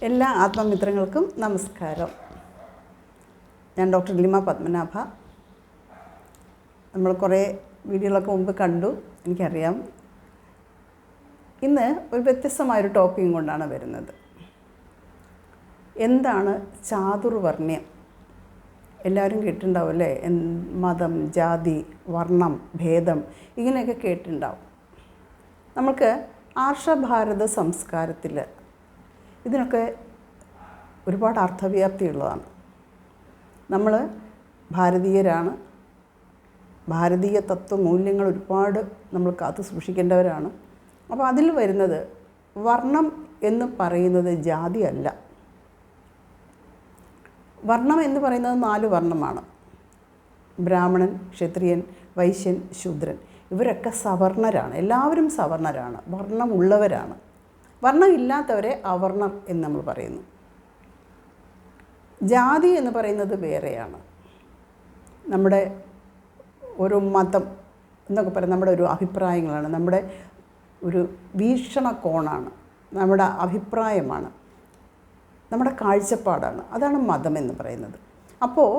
എല്ലാ ആത്മമിത്രങ്ങൾക്കും നമസ്കാരം. ഞാൻ ഡോക്ടർ ലിമ പത്മനാഭ. നമ്മൾ കുറേ വീഡിയോകളൊക്കെ മുമ്പ് കണ്ടു, എനിക്കറിയാം. ഇന്ന് ഒരു വ്യത്യസ്തമായൊരു ടോപ്പിക്കും കൊണ്ടാണ് വരുന്നത്. എന്താണ് ചാതുർവർണ്ണ്യം? എല്ലാവരും കേട്ടിട്ടുണ്ടാവും അല്ലേ? മതം, ജാതി, വർണ്ണം, ഭേദം ഇങ്ങനെയൊക്കെ കേട്ടിട്ടുണ്ടാവും. നമുക്ക് ആർഷഭാരത സംസ്കാരത്തിൽ ഇതിനൊക്കെ ഒരുപാട് അർത്ഥവ്യാപ്തിയുള്ളതാണ്. നമ്മൾ ഭാരതീയരാണ്. ഭാരതീയ തത്വമൂല്യങ്ങൾ ഒരുപാട് നമ്മൾ കാത്തു സൂക്ഷിക്കേണ്ടവരാണ്. അപ്പോൾ അതിൽ വരുന്നത് വർണ്ണം എന്ന് പറയുന്നത് ജാതി അല്ല. വർണ്ണം എന്ന് പറയുന്നത് 4 വർണ്ണമാണ്. ബ്രാഹ്മണൻ, ക്ഷത്രിയൻ, വൈശ്യൻ, ശൂദ്രൻ. ഇവരൊക്കെ സവർണരാണ്. എല്ലാവരും സവർണരാണ്, വർണ്ണമുള്ളവരാണ്. വർണ്ണമില്ലാത്തവരെ അവർണർ എന്ന് നമ്മൾ പറയുന്നു. ജാതി എന്ന് പറയുന്നത് വേറെയാണ്. നമ്മുടെ ഒരു മതം എന്നൊക്കെ പറയുന്നത് നമ്മുടെ ഒരു അഭിപ്രായങ്ങളാണ്, നമ്മുടെ ഒരു വീക്ഷണകോണാണ്, നമ്മുടെ അഭിപ്രായമാണ്, നമ്മുടെ കാഴ്ചപ്പാടാണ്. അതാണ് മതം എന്ന് പറയുന്നത്. അപ്പോൾ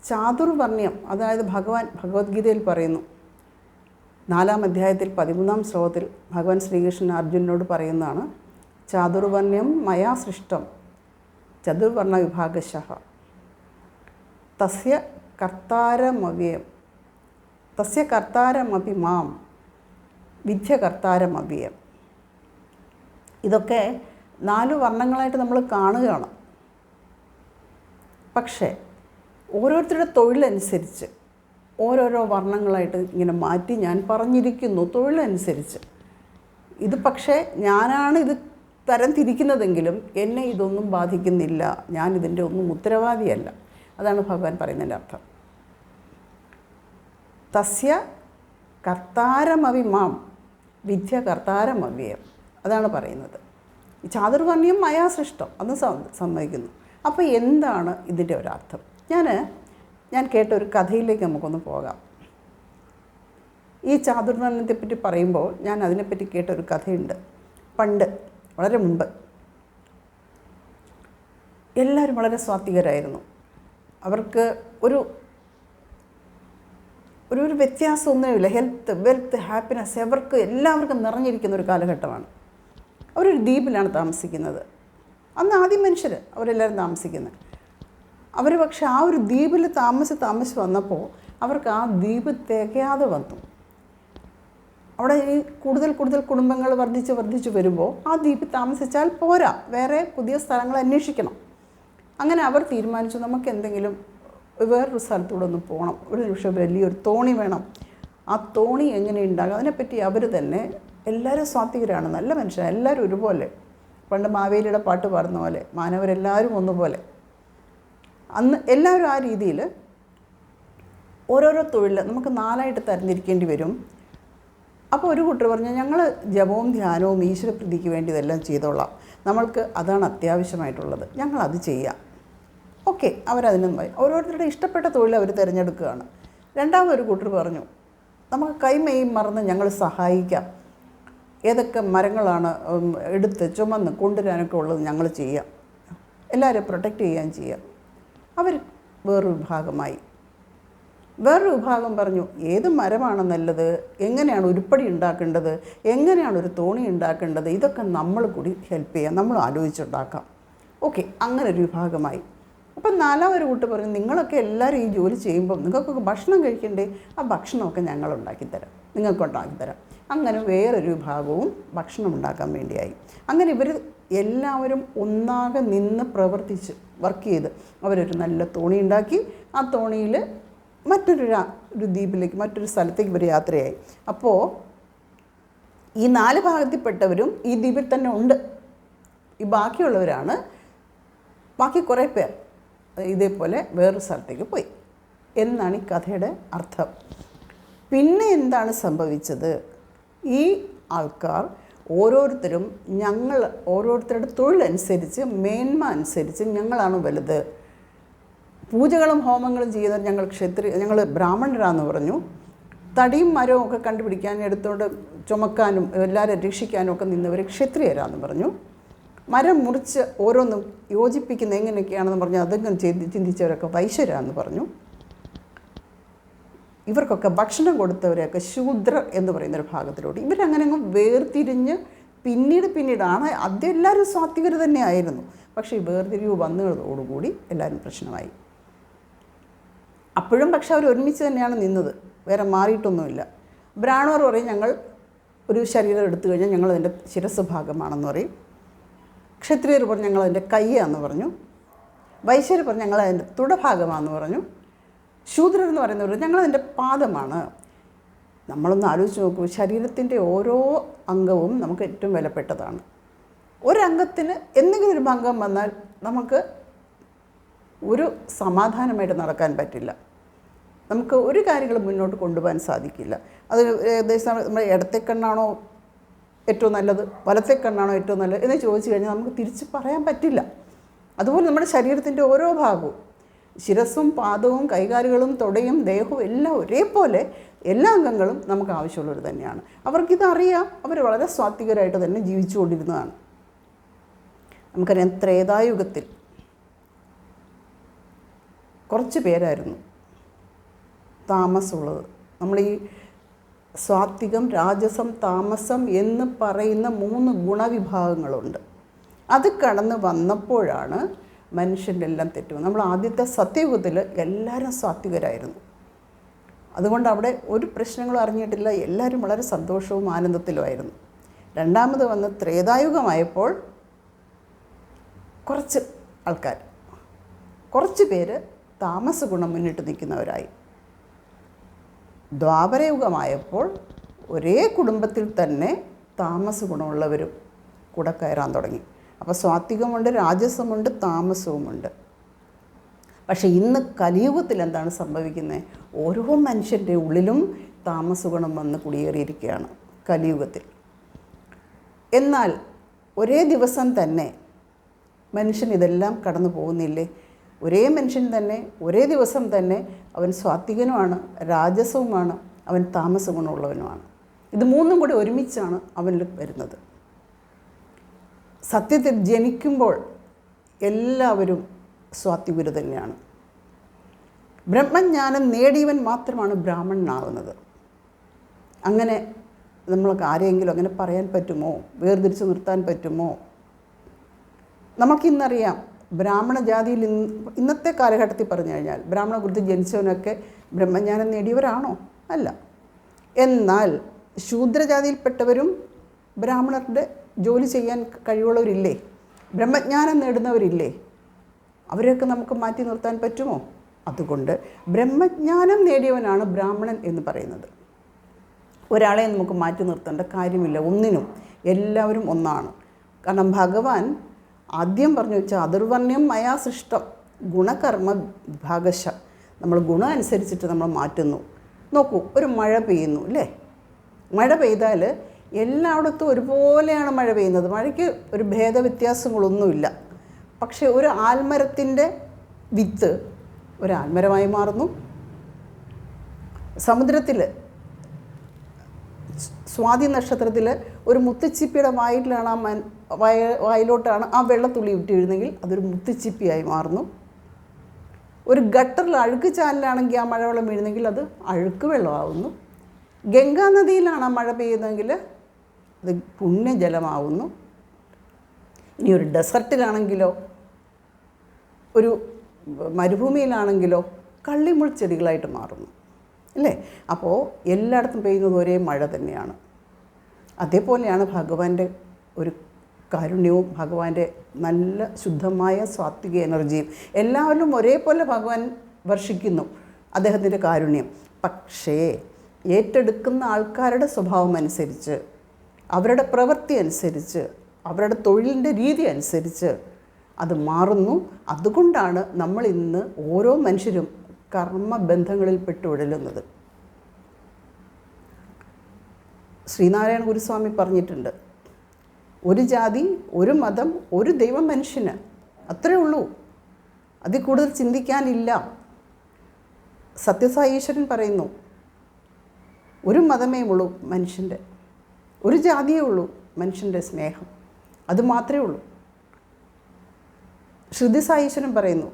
ചാതുർവർണ്ണ്യം, അതായത് ഭഗവത്ഗീതയിൽ പറയുന്നു, 4-ാം അധ്യായത്തിൽ 13-ാം ശ്ലോകത്തിൽ ഭഗവാൻ ശ്രീകൃഷ്ണൻ അർജുനനോട് പറയുന്നതാണ്, ചാതുർവർണ്ണ്യം മയാ സൃഷ്ടം ചതുർവർണ്ണ വിഭാഗശഃ തസ്യ കർത്താരമവ്യയം തസ്യ കർത്താരമപി മാം വിദ്യ കർത്താരമവ്യയം. ഇതൊക്കെ 4 വർണ്ണങ്ങളായിട്ട് നമ്മൾ കാണുകയാണ്. പക്ഷേ ഓരോരുത്തരുടെ തൊഴിലനുസരിച്ച് ഓരോരോ വർണ്ണങ്ങളായിട്ട് ഇങ്ങനെ മാറ്റി ഞാൻ പറഞ്ഞിരിക്കുന്നു, തൊഴിലനുസരിച്ച്. ഇത് പക്ഷേ ഞാനാണ് ഇത് തരം തിരിക്കുന്നതെങ്കിലും എന്നെ ഇതൊന്നും ബാധിക്കുന്നില്ല, ഞാനിതിൻ്റെ ഒന്നും ഉത്തരവാദിയല്ല. അതാണ് ഭഗവാൻ പറയുന്നതിൻ്റെ അർത്ഥം. തസ്യ കർത്താരമവി മാം വിദ്യ കർത്താരമവ്യയം. അതാണ് പറയുന്നത്. ചാതുർവർണ്ണ്യം മയാ സൃഷ്ടം അത് സമ്മതിക്കുന്നു. അപ്പോൾ എന്താണ് ഇതിൻ്റെ ഒരർത്ഥം? ഞാൻ കേട്ട ഒരു കഥയിലേക്ക് നമുക്കൊന്ന് പോകാം. ഈ ചാതുർവർണ്ണത്തെപ്പറ്റി പറയുമ്പോൾ ഞാൻ അതിനെപ്പറ്റി കേട്ടൊരു കഥയുണ്ട്. പണ്ട് വളരെ മുമ്പ് എല്ലാവരും വളരെ സ്വാത്വികരായിരുന്നു. അവർക്ക് ഒരു വ്യത്യാസമൊന്നുമില്ല. ഹെൽത്ത്, വെൽത്ത്, ഹാപ്പിനെസ് എല്ലാവർക്കും നിറഞ്ഞിരിക്കുന്ന ഒരു കാലഘട്ടമാണ്. അവരൊരു ദ്വീപിലാണ് താമസിക്കുന്നത്. അന്ന് ആദ്യം മനുഷ്യർ അവരെല്ലാവരും താമസിക്കുന്നത്. അവർ പക്ഷേ ആ ഒരു ദ്വീപിൽ താമസിച്ച് വന്നപ്പോൾ അവർക്ക് ആ ദ്വീപ് തികയാതെ വന്നു. അവിടെ ഈ കൂടുതൽ കുടുംബങ്ങൾ വർദ്ധിച്ച് വരുമ്പോൾ ആ ദ്വീപിൽ താമസിച്ചാൽ പോരാ, വേറെ പുതിയ സ്ഥലങ്ങൾ അന്വേഷിക്കണം. അങ്ങനെ അവർ തീരുമാനിച്ചു, നമുക്ക് എന്തെങ്കിലും വേറൊരു സ്ഥലത്തൂടെ ഒന്ന് പോകണം, ഒരു നിമിഷം വലിയൊരു തോണി വേണം. ആ തോണി എങ്ങനെ ഉണ്ടാകും അതിനെപ്പറ്റി അവർ തന്നെ, എല്ലാവരും സ്വാത്വികരാണ്, നല്ല മനുഷ്യരാണ്, എല്ലാവരും ഒരുപോലെ. പണ്ട് മാവേലിയുടെ പാട്ട് പാടുന്ന പോലെ മാനവരെല്ലാവരും ഒന്നുപോലെ. അന്ന് എല്ലാവരും ആ രീതിയിൽ ഓരോരോ തൊഴിൽ നമുക്ക് 4ആയിട്ട് തരംതിരിക്കേണ്ടി വരും. അപ്പോൾ ഒരു കൂട്ടർ പറഞ്ഞു, ഞങ്ങൾ ജപവും ധ്യാനവും ഈശ്വരപ്രീതിക്ക് വേണ്ടി ഇതെല്ലാം ചെയ്തോളാം, നമ്മൾക്ക് അതാണ് അത്യാവശ്യമായിട്ടുള്ളത്, ഞങ്ങളത് ചെയ്യാം. ഓക്കെ, അവരതിന് ഓരോരുത്തരുടെ ഇഷ്ടപ്പെട്ട തൊഴിൽ അവർ തിരഞ്ഞെടുക്കുകയാണ്. രണ്ടാമതൊരു കൂട്ടർ പറഞ്ഞു, നമുക്ക് കൈമയും മറന്ന് ഞങ്ങൾ സഹായിക്കാം, ഏതൊക്കെ മരങ്ങളാണ് എടുത്ത് ചുമന്ന് കൊണ്ടുവരാനൊക്കെ ഉള്ളത് ഞങ്ങൾ ചെയ്യാം, എല്ലാവരും പ്രൊട്ടക്റ്റ് ചെയ്യാൻ ചെയ്യാം. അവർ വേറൊരു വിഭാഗമായി. വേറൊരു വിഭാഗം പറഞ്ഞു, ഏത് മരമാണ് നല്ലത്, എങ്ങനെയാണ് ഉരുപ്പടി ഉണ്ടാക്കേണ്ടത്, എങ്ങനെയാണ് ഒരു തോണി ഉണ്ടാക്കേണ്ടത്, ഇതൊക്കെ നമ്മൾ കൂടി ഹെൽപ്പ് ചെയ്യാം, നമ്മൾ ആലോചിച്ചുണ്ടാക്കാം. ഓക്കെ, അങ്ങനെ ഒരു വിഭാഗമായി. അപ്പം 4ാമതൊരു കൂട്ട് പറഞ്ഞു, നിങ്ങളൊക്കെ എല്ലാവരും ഈ ജോലി ചെയ്യുമ്പം നിങ്ങൾക്കൊക്കെ ഭക്ഷണം കഴിക്കണ്ടേ, ആ ഭക്ഷണമൊക്കെ ഞങ്ങൾ ഉണ്ടാക്കിത്തരാം, നിങ്ങൾക്ക് ഉണ്ടാക്കിത്തരാം. അങ്ങനെ വേറൊരു വിഭാഗവും ഭക്ഷണം ഉണ്ടാക്കാൻ വേണ്ടിയായി. അങ്ങനെ ഇവർ എല്ലാവരും ഒന്നാകെ നിന്ന് പ്രവർത്തിച്ച് വർക്ക് ചെയ്ത് അവരൊരു നല്ല തോണി ഉണ്ടാക്കി. ആ തോണിയിൽ മറ്റൊരു ദ്വീപിലേക്ക്, മറ്റൊരു സ്ഥലത്തേക്ക് ഇവർ യാത്രയായി. അപ്പോൾ ഈ 4 ഭാഗത്തിൽപ്പെട്ടവരും ഈ ദ്വീപിൽ തന്നെ ഉണ്ട്. ഈ ബാക്കിയുള്ളവരാണ്, ബാക്കി കുറേ പേർ ഇതേപോലെ വേറൊരു സ്ഥലത്തേക്ക് പോയി എന്നാണ് ഈ കഥയുടെ അർത്ഥം. പിന്നെ എന്താണ് സംഭവിച്ചത്? ഈ ആൾക്കാർ ഓരോരുത്തരും ഓരോരുത്തരുടെ തൊഴിലനുസരിച്ച്, മേന്മ അനുസരിച്ച് ഞങ്ങളാണ് വലുത്, പൂജകളും ഹോമങ്ങളും ചെയ്യുന്നവർ ഞങ്ങൾ ബ്രാഹ്മണരാന്ന് പറഞ്ഞു. തടിയും മരവും ഒക്കെ കണ്ടുപിടിക്കാനും എടുത്തുകൊണ്ട് ചുമക്കാനും എല്ലാവരും രക്ഷിക്കാനും ഒക്കെ നിന്നവർ ക്ഷത്രിയരാന്ന് പറഞ്ഞു. മരം മുറിച്ച് ഓരോന്നും യോജിപ്പിക്കുന്നത് എങ്ങനെയൊക്കെയാണെന്ന് പറഞ്ഞു അതെങ്ങനെ ചിന്തിച്ചവരൊക്കെ വൈശ്യരാന്ന് പറഞ്ഞു. ഇവർക്കൊക്കെ ഭക്ഷണം കൊടുത്തവരെയൊക്കെ ശൂദ്രർ എന്ന് പറയുന്നൊരു ഭാഗത്തിലോട്ട് ഇവരങ്ങനെ അങ്ങ് വേർതിരിഞ്ഞ് പിന്നീടാണ് ആദ്യം എല്ലാവരും സാത്വികർ തന്നെ ആയിരുന്നു. പക്ഷേ ഈ വേർതിരിവ് വന്നതോടുകൂടി എല്ലാവരും പ്രശ്നമായി. അപ്പോഴും പക്ഷെ അവർ ഒരുമിച്ച് തന്നെയാണ് നിന്നത്, വേറെ മാറിയിട്ടൊന്നുമില്ല. ബ്രാഹ്മണർ പറയും ഞങ്ങൾ ഒരു ശരീരം എടുത്തു കഴിഞ്ഞാൽ ഞങ്ങളതിൻ്റെ ശിരസ് ഭാഗമാണെന്ന് പറയും. ക്ഷത്രിയർ പറഞ്ഞു ഞങ്ങളതിൻ്റെ കയ്യാന്ന് പറഞ്ഞു. വൈശ്യർ പറഞ്ഞു ഞങ്ങളതിൻ്റെ തുടഭാഗമാണെന്ന് പറഞ്ഞു. ശൂദ്രർ എന്ന് പറയുന്നവർ ഞങ്ങളതിൻ്റെ പാദമാണ്. നമ്മളൊന്ന് ആലോചിച്ച് നോക്കൂ, ശരീരത്തിൻ്റെ ഓരോ അംഗവും നമുക്ക് ഏറ്റവും വിലപ്പെട്ടതാണ്. ഒരംഗത്തിന് എന്തെങ്കിലും ഒരു ഭംഗം വന്നാൽ നമുക്ക് ഒരു സമാധാനമായിട്ട് നടക്കാൻ പറ്റില്ല. നമുക്ക് ഒരു കാര്യങ്ങളും മുന്നോട്ട് കൊണ്ടുപോകാൻ സാധിക്കില്ല. അത് ഏകദേശം നമ്മുടെ ഇടത്തെ കണ്ണാണോ ഏറ്റവും നല്ലത്, വലത്തെ കണ്ണാണോ ഏറ്റവും നല്ലത് എന്ന് ചോദിച്ചു കഴിഞ്ഞാൽ നമുക്ക് തിരിച്ച് പറയാൻ പറ്റില്ല. അതുപോലെ നമ്മുടെ ശരീരത്തിൻ്റെ ഓരോ ഭാഗവും, ശിരസ്സും പാദവും കൈകാലുകളും തൊടയും ദേഹവും എല്ലാം ഒരേപോലെ എല്ലാ അംഗങ്ങളും നമുക്ക് ആവശ്യമുള്ളവർ തന്നെയാണ്. അവർക്കിതറിയാം. അവർ വളരെ സാത്വികരായിട്ട് തന്നെ ജീവിച്ചുകൊണ്ടിരുന്നതാണ്. നമുക്കറിയാം, ത്രേതായുഗത്തിൽ കുറച്ച് പേരായിരുന്നു താമസമുള്ളത്. നമ്മൾ ഈ സാത്വികം, രാജസം, താമസം എന്ന് പറയുന്ന 3 ഗുണവിഭാഗങ്ങളുണ്ട്. അത് കടന്ന് വന്നപ്പോഴാണ് മനുഷ്യൻ്റെ എല്ലാം തെറ്റും. നമ്മൾ ആദ്യത്തെ സത്യയുഗത്തിൽ എല്ലാവരും സാത്വികരായിരുന്നു. അതുകൊണ്ട് അവിടെ ഒരു പ്രശ്നങ്ങളും അറിഞ്ഞിട്ടില്ല. എല്ലാവരും വളരെ സന്തോഷവും ആനന്ദത്തിലുമായിരുന്നു. രണ്ടാമത് വന്ന് ത്രേതായുഗമായപ്പോൾ കുറച്ച് ആൾക്കാർ, കുറച്ച് പേര് താമസ ഗുണം മുന്നിട്ട് നിൽക്കുന്നവരായി. ദ്വാപരയുഗമായപ്പോൾ ഒരേ കുടുംബത്തിൽ തന്നെ താമസ ഗുണമുള്ളവരും കൂടെ കയറാൻ തുടങ്ങി. അപ്പോൾ സാത്വികമുണ്ട്, രാജസമുണ്ട്, താമസവുമുണ്ട്. പക്ഷേ ഇന്ന് കലിയുഗത്തിൽ എന്താണ് സംഭവിക്കുന്നത്? ഓരോ മനുഷ്യൻ്റെ ഉള്ളിലും താമസ ഗുണം വന്ന് കുടിയേറിയിരിക്കുകയാണ് കലിയുഗത്തിൽ. എന്നാൽ ഒരേ ദിവസം തന്നെ മനുഷ്യൻ ഇതെല്ലാം കടന്നു പോകുന്നില്ലേ? ഒരേ മനുഷ്യൻ തന്നെ ഒരേ ദിവസം തന്നെ അവൻ സാത്വികനുമാണ്, രാജസവുമാണ്, അവൻ താമസ ഗുണമുള്ളവനുമാണ്. ഇത് 3ഉം കൂടി ഒരുമിച്ചാണ് അവനിൽ വരുന്നത്. സത്യത്തിൽ ജനിക്കുമ്പോൾ എല്ലാവരും സാത്വികർ തന്നെയാണ്. ബ്രഹ്മജ്ഞാനം നേടിയവൻ മാത്രമാണ് ബ്രാഹ്മണനാകുന്നത്. അങ്ങനെ നമ്മൾക്ക് ആരെങ്കിലും അങ്ങനെ പറയാൻ പറ്റുമോ? വേർതിരിച്ച് നിർത്താൻ പറ്റുമോ? നമുക്കിന്നറിയാം, ബ്രാഹ്മണ ജാതിയിൽ ഇന്നത്തെ കാലഘട്ടത്തിൽ പറഞ്ഞു കഴിഞ്ഞാൽ ബ്രാഹ്മണ കുലത്തിൽ ജനിച്ചവനൊക്കെ ബ്രഹ്മജ്ഞാനം നേടിയവരാണോ? അല്ല. എന്നാൽ ശൂദ്രജാതിയിൽപ്പെട്ടവരും ബ്രാഹ്മണരുടെ ജോലി ചെയ്യാൻ കഴിവുള്ളവരില്ലേ? ബ്രഹ്മജ്ഞാനം നേടുന്നവരില്ലേ? അവരെയൊക്കെ നമുക്ക് മാറ്റി നിർത്താൻ പറ്റുമോ? അതുകൊണ്ട് ബ്രഹ്മജ്ഞാനം നേടിയവനാണ് ബ്രാഹ്മണൻ എന്ന് പറയുന്നത്. ഒരാളെ നമുക്ക് മാറ്റി നിർത്തേണ്ട കാര്യമില്ല. ഒന്നിനും എല്ലാവരും ഒന്നാണ്. കാരണം ഭഗവാൻ ആദ്യം പറഞ്ഞു വെച്ചാൽ അതിർവർണ്ണ്യം മയാ സൃഷ്ടം ഗുണകർമ്മ വിഭാഗശ. നമ്മൾ ഗുണം അനുസരിച്ചിട്ട് നമ്മൾ മാറ്റുന്നു. നോക്കൂ, ഒരു മഴ പെയ്യുന്നു അല്ലേ? മഴ പെയ്താൽ എല്ലായിടത്തും ഒരുപോലെയാണ് മഴ പെയ്യുന്നത്. മഴയ്ക്ക് ഒരു ഭേദവ്യത്യാസങ്ങളൊന്നുമില്ല. പക്ഷേ ഒരു ആൽമരത്തിൻ്റെ വിത്ത് ഒരു ആൽമരമായി മാറുന്നു. സമുദ്രത്തിൽ സ്വാതി നക്ഷത്രത്തിൽ ഒരു മുത്തുച്ചിപ്പിയുടെ വായിലാണ് വായിലോട്ടാണ് ആ വെള്ളത്തുള്ളി ഇട്ടിരുന്നെങ്കിൽ അതൊരു മുത്തുച്ചിപ്പിയായി മാറുന്നു. ഒരു ഗട്ടറിൽ അഴുക്ക് ചാലിലാണെങ്കിൽ ആ മഴവെള്ളം വീഴുന്നെങ്കിൽ അത് അഴുക്ക് വെള്ളമാവുന്നു. ഗംഗാനദിയിലാണ് ആ മഴ പെയ്യുന്നതെങ്കിൽ അത് പുണ്യജലമാവുന്നു. ഇനി ഒരു ഡെസർട്ടിലാണെങ്കിലോ ഒരു മരുഭൂമിയിലാണെങ്കിലോ കള്ളിമുൾ ചെടികളായിട്ട് മാറുന്നു അല്ലേ? അപ്പോൾ എല്ലായിടത്തും പെയ്യുന്നത് ഒരേ മഴ തന്നെയാണ്. അതേപോലെയാണ് ഭഗവാന്റെ ഒരു കാരുണ്യവും ഭഗവാന്റെ നല്ല ശുദ്ധമായ സാത്വിക എനർജിയും. എല്ലാവരിലും ഒരേപോലെ ഭഗവാൻ വർഷിക്കുന്നു അദ്ദേഹത്തിൻ്റെ കാരുണ്യം. പക്ഷേ ഏറ്റെടുക്കുന്ന ആൾക്കാരുടെ സ്വഭാവം അനുസരിച്ച്, അവരുടെ പ്രവൃത്തി അനുസരിച്ച്, അവരുടെ തൊഴിലിൻ്റെ രീതി അനുസരിച്ച് അത് മാറുന്നു. അതുകൊണ്ടാണ് നമ്മൾ ഇന്ന് ഓരോ മനുഷ്യരും കർമ്മബന്ധങ്ങളിൽ പെട്ടുഴലുന്നത്. ശ്രീനാരായണ ഗുരുസ്വാമി പറഞ്ഞിട്ടുണ്ട്, ഒരു ജാതി, ഒരു മതം, ഒരു ദൈവം മനുഷ്യന്, അത്രയേ ഉള്ളൂ, അതിൽ കൂടുതൽ ചിന്തിക്കാനില്ല. സത്യസായി ഈശ്വരൻ പറയുന്നു, ഒരു മതമേ ഉള്ളൂ മനുഷ്യൻ്റെ, ഒരു ജാതിയേ ഉള്ളൂ മനുഷ്യൻ്റെ സ്നേഹം, അത് മാത്രമേ ഉള്ളൂ. ശ്രുതി സായീശ്വരൻ പറയുന്നു,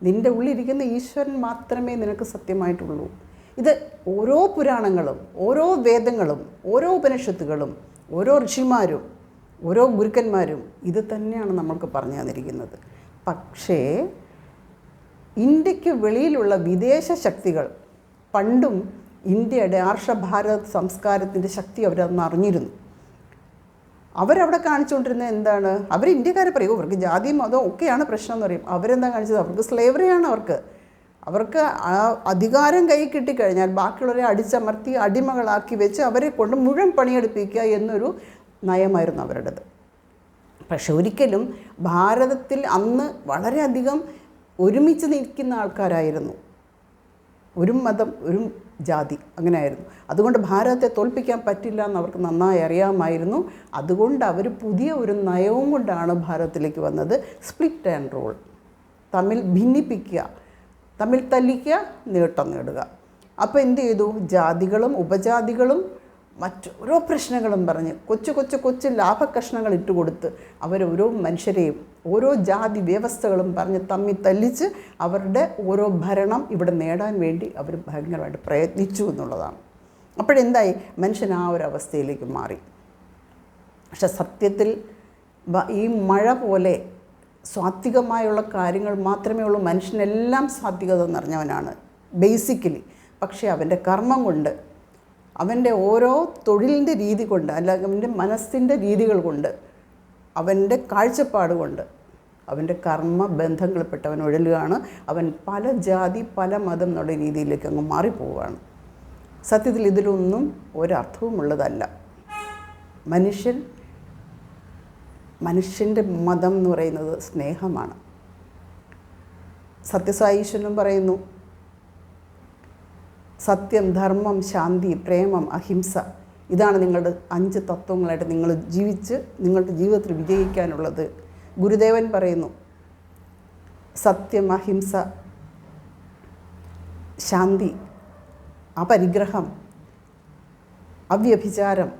നിൻ്റെ ഉള്ളിരിക്കുന്ന ഈശ്വരൻ മാത്രമേ നിനക്ക് സത്യമായിട്ടുള്ളൂ. ഇത് ഓരോ പുരാണങ്ങളും ഓരോ വേദങ്ങളും ഓരോ ഉപനിഷത്തുകളും ഓരോ ഋഷിമാരും ഓരോ ഗുരുക്കന്മാരും ഇത് തന്നെയാണ് നമ്മൾക്ക് പറഞ്ഞു തന്നിരിക്കുന്നത്. പക്ഷേ ഇന്ത്യക്ക് വെളിയിലുള്ള വിദേശ ശക്തികൾ പണ്ടും ഇന്ത്യയുടെ ആർഷഭാരത് സംസ്കാരത്തിൻ്റെ ശക്തി അവരന്ന് അറിഞ്ഞിരുന്നു. അവരവിടെ കാണിച്ചുകൊണ്ടിരുന്നത് എന്താണ്? അവർ ഇന്ത്യക്കാരെ പറയും അവർക്ക് ജാതിയും മതവും ഒക്കെയാണ് പ്രശ്നം എന്ന് പറയും. അവരെന്താ കാണിച്ചത്? അവർക്ക് സ്ലേവറിയാണ്. അവർക്ക് ആ അധികാരം കൈ കിട്ടിക്കഴിഞ്ഞാൽ ബാക്കിയുള്ളവരെ അടിച്ചമർത്തി അടിമകളാക്കി വെച്ച് അവരെ കൊണ്ട് മുഴുവൻ പണിയെടുപ്പിക്കുക എന്നൊരു നയമായിരുന്നു അവരുടേത്. പക്ഷെ ഒരിക്കലും ഭാരതത്തിൽ അന്ന് വളരെയധികം ഒരുമിച്ച് നിൽക്കുന്ന ആൾക്കാരായിരുന്നു. ഒരു മതം ഒരു ജാതി അങ്ങനെയായിരുന്നു. അതുകൊണ്ട് ഭാരതത്തെ തോൽപ്പിക്കാൻ പറ്റില്ല എന്ന് അവർക്ക് നന്നായി അറിയാമായിരുന്നു. അതുകൊണ്ട് അവർ പുതിയ ഒരു നയവും കൊണ്ടാണ് ഭാരതത്തിലേക്ക് വന്നത്. സ്പ്ലിറ്റ് ആൻഡ് റൂൾ, തമ്മിൽ ഭിന്നിപ്പിക്കുക, തമ്മിൽ തല്ലിക്കുക, നേട്ടം നേടുക. അപ്പോൾ എന്ത് ചെയ്തു? ജാതികളും ഉപജാതികളും മറ്റോരോ പ്രശ്നങ്ങളും പറഞ്ഞ് കൊച്ചു ലാഭക്കഷ്ണങ്ങൾ ഇട്ടുകൊടുത്ത് അവരോരോ മനുഷ്യരെയും ഓരോ ജാതി വ്യവസ്ഥകളും പറഞ്ഞ് തമ്മിൽ തല്ലിച്ച് അവരുടെ ഓരോ ഭരണം ഇവിടെ നേടാൻ വേണ്ടി അവർ ഭയങ്കരമായിട്ട് പ്രയത്നിച്ചു എന്നുള്ളതാണ്. അപ്പോഴെന്തായി? മനുഷ്യൻ ആ ഒരു അവസ്ഥയിലേക്ക് മാറി. പക്ഷെ സത്യത്തിൽ ഈ മഴ പോലെ സ്വാത്വികമായുള്ള കാര്യങ്ങൾ മാത്രമേ ഉള്ളൂ. മനുഷ്യനെല്ലാം സാത്വികത നിറഞ്ഞവനാണ് ബേസിക്കലി. പക്ഷേ അവൻ്റെ കർമ്മം കൊണ്ട്, അവൻ്റെ ഓരോ തൊഴിലിൻ്റെ രീതി കൊണ്ട്, അല്ലെങ്കിൽ അവൻ്റെ മനസ്സിൻ്റെ രീതികൾ കൊണ്ട്, അവൻ്റെ കാഴ്ചപ്പാട് കൊണ്ട്, അവൻ്റെ കർമ്മ ബന്ധങ്ങളിൽപ്പെട്ട് അവൻ ഉഴലുകയാണ്. അവൻ പല ജാതി പല മതം എന്നുള്ള രീതിയിലേക്ക് അങ്ങ് മാറിപ്പോവുകയാണ്. സത്യത്തിൽ ഇതിലൊന്നും ഒരർത്ഥവുമുള്ളതല്ല. മനുഷ്യൻ്റെ മതം എന്ന് പറയുന്നത് സ്നേഹമാണ്. സത്യസായീശ്വരനും പറയുന്നു, സത്യം, ധർമ്മം, ശാന്തി, പ്രേമം, അഹിംസ, ഇതാണ് നിങ്ങളുടെ 5 തത്വങ്ങളായിട്ട് നിങ്ങൾ ജീവിച്ച് നിങ്ങളുടെ ജീവിതത്തിൽ വിജയിക്കാനുള്ളത്. ഗുരുദേവൻ പറയുന്നു, സത്യം, അഹിംസ, ശാന്തി, അപരിഗ്രഹം, അവ്യഭിചാരം,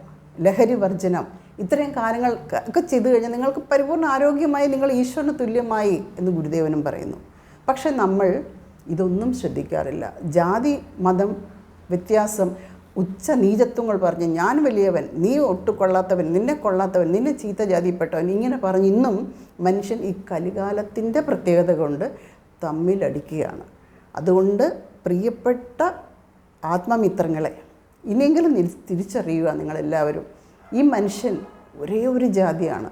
ലഹരി വർജനം, ഇത്രയും കാര്യങ്ങൾ ഒക്കെ ചെയ്തു കഴിഞ്ഞാൽ നിങ്ങൾക്ക് പരിപൂർണ്ണ ആരോഗ്യമായി നിങ്ങൾ ഈശ്വരന് തുല്യമായി എന്ന് ഗുരുദേവനും പറയുന്നു. പക്ഷെ നമ്മൾ ഇതൊന്നും ശ്രദ്ധിക്കാറില്ല. ജാതി മതം വ്യത്യാസം, ഉച്ച നീചത്വങ്ങൾ പറഞ്ഞ് ഞാൻ വലിയവൻ, നീ ഒട്ടുകൊള്ളാത്തവൻ, നിന്നെ കൊള്ളാത്തവൻ, നിന്നെ ചീത്ത ജാതിപ്പെട്ടവൻ, ഇങ്ങനെ പറഞ്ഞ് ഇന്നും മനുഷ്യൻ ഈ കലികാലത്തിൻ്റെ പ്രത്യേകത കൊണ്ട് തമ്മിലടിക്കുകയാണ്. അതുകൊണ്ട് പ്രിയപ്പെട്ട ആത്മമിത്രങ്ങളെ, ഇനിയെങ്കിലും തിരിച്ചറിയുക നിങ്ങളെല്ലാവരും. ഈ മനുഷ്യൻ ഒരേ ഒരു ജാതിയാണ്,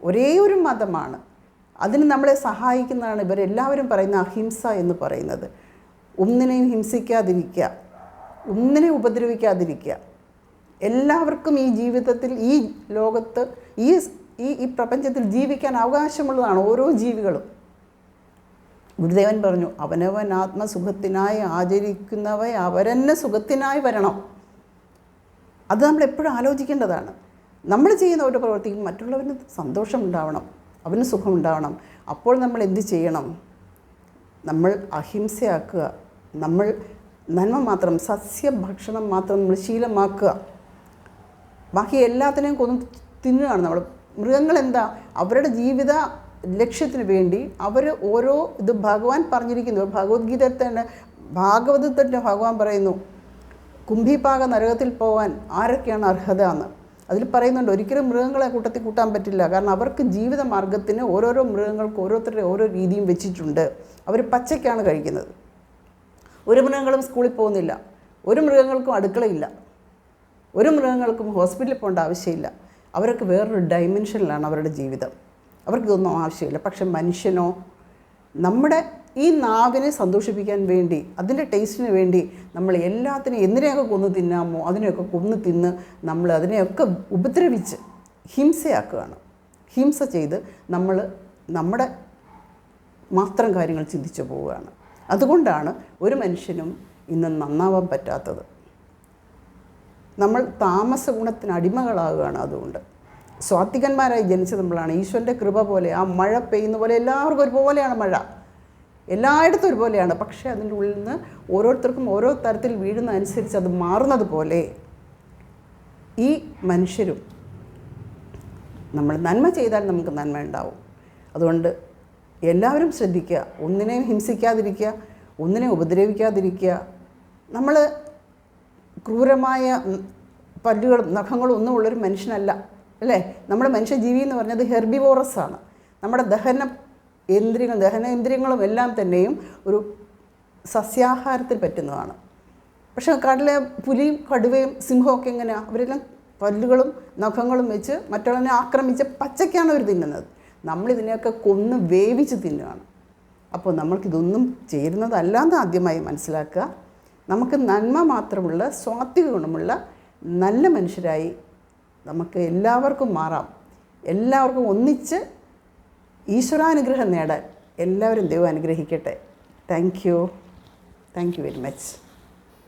ഒരേ ഒരു മതമാണ്. അതിന് നമ്മളെ സഹായിക്കുന്നതാണ് ഇവരെല്ലാവരും പറയുന്ന അഹിംസ എന്ന് പറയുന്നത്. ഒന്നിനെയും ഹിംസിക്കാതിരിക്കുക, ഒന്നിനെ ഉപദ്രവിക്കാതിരിക്കുക. എല്ലാവർക്കും ഈ ജീവിതത്തിൽ, ഈ ലോകത്ത്, ഈ പ്രപഞ്ചത്തിൽ ജീവിക്കാൻ അവകാശമുള്ളതാണ് ഓരോ ജീവികളും. ഗുരുദേവൻ പറഞ്ഞു, അവനവൻ ആത്മസുഖത്തിനായി ആചരിക്കുന്നവ അവരെന്നെ സുഖത്തിനായി വരണം. അത് നമ്മളെപ്പോഴും ആലോചിക്കേണ്ടതാണ്. നമ്മൾ ചെയ്യുന്ന ഒരു പ്രവൃത്തിക്കും മറ്റുള്ളവന് സന്തോഷം ഉണ്ടാവണം, അവന് സുഖമുണ്ടാവണം. അപ്പോൾ നമ്മൾ എന്ത് ചെയ്യണം? നമ്മൾ അഹിംസയാക്കുക, നമ്മൾ നന്മ മാത്രം, സസ്യഭക്ഷണം മാത്രം നമ്മൾ ശീലമാക്കുക. ബാക്കി എല്ലാത്തിനെയും കൊന്ന് തിന്നുകയാണ് നമ്മൾ. മൃഗങ്ങളെന്താ? അവരുടെ ജീവിത ലക്ഷ്യത്തിന് വേണ്ടി അവർ ഓരോ ഇത് ഭഗവാൻ പറഞ്ഞിരിക്കുന്നു. ഭഗവത്ഗീതയിൽ തന്നെ, ഭാഗവതത്തിൽ തന്നെ ഭഗവാൻ പറയുന്നു, കുംഭിപാക നരകത്തിൽ പോകാൻ ആരൊക്കെയാണ് അർഹത എന്ന്. അതിൽ പറയുന്നുണ്ട്, ഒരിക്കലും മൃഗങ്ങളെ കൂട്ടത്തിൽ കൂട്ടാൻ പറ്റില്ല. കാരണം അവർക്ക് ജീവിത മാർഗത്തിന് ഓരോരോ മൃഗങ്ങൾക്ക് ഓരോരുത്തരുടെ ഓരോ രീതിയും വെച്ചിട്ടുണ്ട്. അവർ പച്ചയ്ക്കാണ് കഴിക്കുന്നത്. ഒരു മൃഗങ്ങളും സ്കൂളിൽ പോകുന്നില്ല, ഒരു മൃഗങ്ങൾക്കും അടുക്കളയില്ല, ഒരു മൃഗങ്ങൾക്കും ഹോസ്പിറ്റലിൽ പോകേണ്ട ആവശ്യമില്ല. അവരൊക്കെ വേറൊരു ഡൈമെൻഷനിലാണ് അവരുടെ ജീവിതം. അവർക്കിതൊന്നും ആവശ്യമില്ല. പക്ഷെ മനുഷ്യനോ, നമ്മുടെ ഈ നാവിനെ സന്തോഷിപ്പിക്കാൻ വേണ്ടി, അതിൻ്റെ ടേസ്റ്റിന് വേണ്ടി നമ്മൾ എല്ലാത്തിനെയും എന്തിനെയൊക്കെ കൊന്നു തിന്നാമോ അതിനെയൊക്കെ കൊന്നു തിന്ന് നമ്മൾ അതിനെയൊക്കെ ഉപദ്രവിച്ച് ഹിംസയാക്കുകയാണ്. ഹിംസ ചെയ്ത് നമ്മൾ നമ്മുടെ മാത്രം കാര്യങ്ങൾ ചിന്തിച്ചു പോവുകയാണ്. അതുകൊണ്ടാണ് ഒരു മനുഷ്യനും ഇന്ന് നന്നാവാൻ പറ്റാത്തത്. നമ്മൾ താമസ ഗുണത്തിന് അടിമകളാവുകയാണ്. അതുകൊണ്ട് സ്വാത്വികന്മാരായി ജനിച്ച നമ്മളാണ്. ഈശ്വരൻ്റെ കൃപ പോലെ, ആ മഴ പെയ്യുന്ന പോലെ എല്ലാവർക്കും ഒരുപോലെയാണ് മഴ, എല്ലായിടത്തും ഒരുപോലെയാണ്. പക്ഷേ അതിൻ്റെ ഉള്ളിൽ നിന്ന് ഓരോരുത്തർക്കും ഓരോ തരത്തിൽ വീഴുന്ന അനുസരിച്ച് അത് മാറുന്നത് പോലെ ഈ മനുഷ്യരും നമ്മൾ നന്മ ചെയ്താൽ നമുക്ക് നന്മ ഉണ്ടാവും. അതുകൊണ്ട് എല്ലാവരും ശ്രദ്ധിക്കുക, ഒന്നിനെയും ഹിംസിക്കാതിരിക്കുക, ഒന്നിനെ ഉപദ്രവിക്കാതിരിക്കുക. നമ്മൾ ക്രൂരമായ പല്ലുകളും നഖങ്ങളും ഒന്നും ഉള്ളൊരു മനുഷ്യനല്ല, അല്ലേ? നമ്മുടെ മനുഷ്യജീവി എന്ന് പറഞ്ഞത് ഹെർബിവോറസ് ആണ്. നമ്മുടെ ദഹനേന്ദ്രിയങ്ങളും എല്ലാം തന്നെയും ഒരു സസ്യാഹാരത്തിൽ പറ്റുന്നതാണ്. പക്ഷേ കാട്ടിലെ പുലിയും കടുവയും സിംഹവും ഒക്കെ എങ്ങനെയാണ്? അവരെല്ലാം പല്ലുകളും നഖങ്ങളും വെച്ച് മറ്റുള്ളവനെ ആക്രമിച്ച് പച്ചയ്ക്കാണ് അവർ തിന്നുന്നത്. നമ്മളിതിനെയൊക്കെ കൊന്ന് വേവിച്ച് തിന്നുകയാണ്. അപ്പോൾ നമ്മൾക്കിതൊന്നും ചേരുന്നതല്ലാന്ന് ആദ്യമായി മനസ്സിലാക്കുക. നമുക്ക് നന്മ മാത്രമുള്ള സ്വാത്വിക ഗുണമുള്ള നല്ല മനുഷ്യരായി നമുക്ക് എല്ലാവർക്കും മാറാം. എല്ലാവർക്കും ഒന്നിച്ച് ഈശ്വരാനുഗ്രഹം നേടാൻ എല്ലാവരും ദൈവം അനുഗ്രഹിക്കട്ടെ. Thank you very much.